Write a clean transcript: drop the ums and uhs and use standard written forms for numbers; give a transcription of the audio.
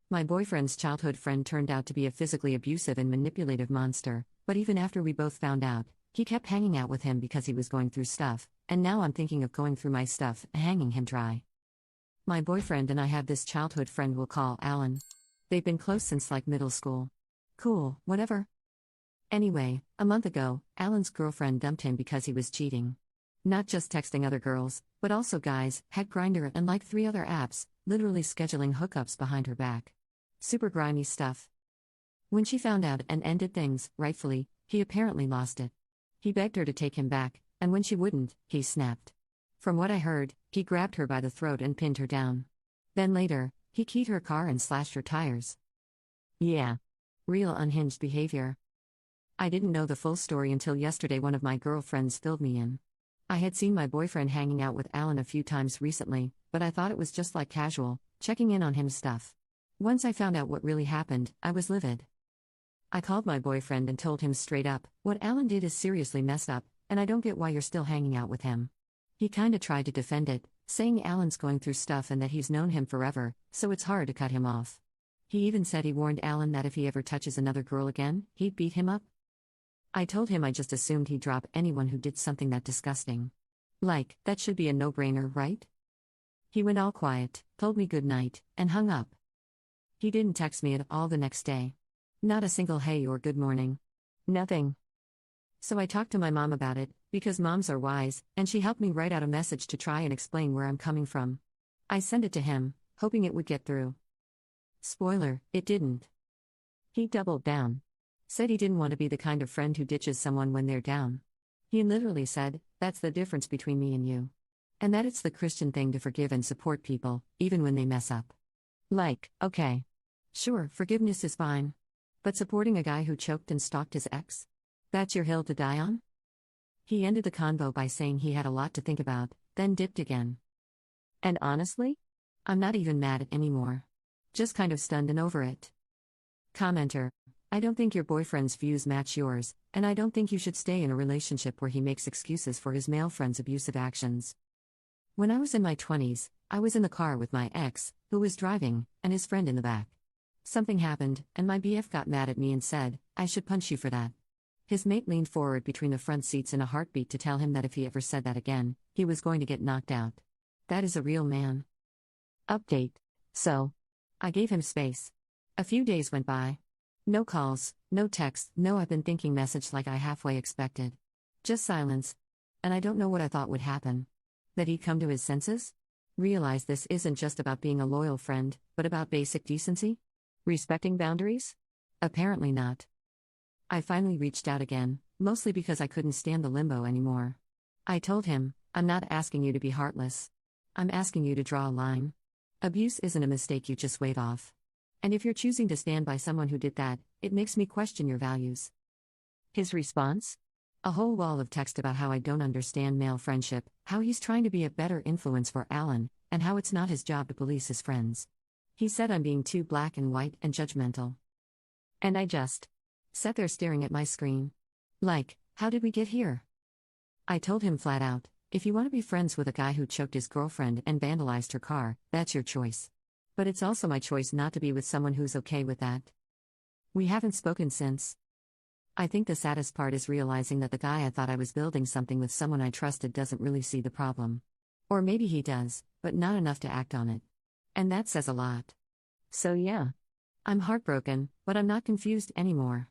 My boyfriend's childhood friend turned out to be a physically abusive and manipulative monster, but even after we both found out, he kept hanging out with him because he was going through stuff, and now I'm thinking of going through my stuff and hanging him dry. My boyfriend and I have this childhood friend we'll call Alan. They've been close since like middle school. Cool, whatever. Anyway, a month ago, Alan's girlfriend dumped him because he was cheating. Not just texting other girls, but also guys, had Grindr and like 3 other apps, literally scheduling hookups behind her back. Super grimy stuff. When she found out and ended things, rightfully, he apparently lost it. He begged her to take him back, and when she wouldn't, he snapped. From what I heard, he grabbed her by the throat and pinned her down. Then later, he keyed her car and slashed her tires. Yeah. Real unhinged behavior. I didn't know the full story until yesterday one of my girlfriends filled me in. I had seen my boyfriend hanging out with Alan a few times recently, but I thought it was just like casual, checking in on him stuff. Once I found out what really happened, I was livid. I called my boyfriend and told him straight up, what Alan did is seriously messed up, and I don't get why you're still hanging out with him. He kinda tried to defend it, saying Alan's going through stuff and that he's known him forever, so it's hard to cut him off. He even said he warned Alan that if he ever touches another girl again, he'd beat him up. I told him I just assumed he'd drop anyone who did something that disgusting. Like, that should be a no-brainer, right? He went all quiet, told me good night, and hung up. He didn't text me at all the next day. Not a single hey or good morning. Nothing. So I talked to my mom about it, because moms are wise, and she helped me write out a message to try and explain where I'm coming from. I sent it to him, hoping it would get through. Spoiler, it didn't. He doubled down. Said he didn't want to be the kind of friend who ditches someone when they're down. He literally said, that's the difference between me and you. And that it's the Christian thing to forgive and support people, even when they mess up. Like, okay. Sure, forgiveness is fine. But supporting a guy who choked and stalked his ex? That's your hill to die on? He ended the convo by saying he had a lot to think about, then dipped again. And honestly? I'm not even mad anymore. Just kind of stunned and over it. Commenter. I don't think your boyfriend's views match yours, and I don't think you should stay in a relationship where he makes excuses for his male friend's abusive actions. When I was in my 20s, I was in the car with my ex, who was driving, and his friend in the back. Something happened, and my BF got mad at me and said, I should punch you for that. His mate leaned forward between the front seats in a heartbeat to tell him that if he ever said that again, he was going to get knocked out. That is a real man. Update. So. I gave him space. A few days went by. No calls, no texts, no I've been thinking message like I halfway expected. Just silence. And I don't know what I thought would happen. That he'd come to his senses? Realize this isn't just about being a loyal friend, but about basic decency? Respecting boundaries? Apparently not. I finally reached out again, mostly because I couldn't stand the limbo anymore. I told him, I'm not asking you to be heartless. I'm asking you to draw a line. Abuse isn't a mistake you just wave off. And if you're choosing to stand by someone who did that, it makes me question your values. His response? A whole wall of text about how I don't understand male friendship, how he's trying to be a better influence for Alan, and how it's not his job to police his friends. He said I'm being too black and white and judgmental. And I just sat there staring at my screen. Like, how did we get here? I told him flat out, if you want to be friends with a guy who choked his girlfriend and vandalized her car, that's your choice. But it's also my choice not to be with someone who's okay with that. We haven't spoken since. I think the saddest part is realizing that the guy I thought I was building something with, someone I trusted, doesn't really see the problem. Or maybe he does, but not enough to act on it. And that says a lot. So yeah. I'm heartbroken, but I'm not confused anymore.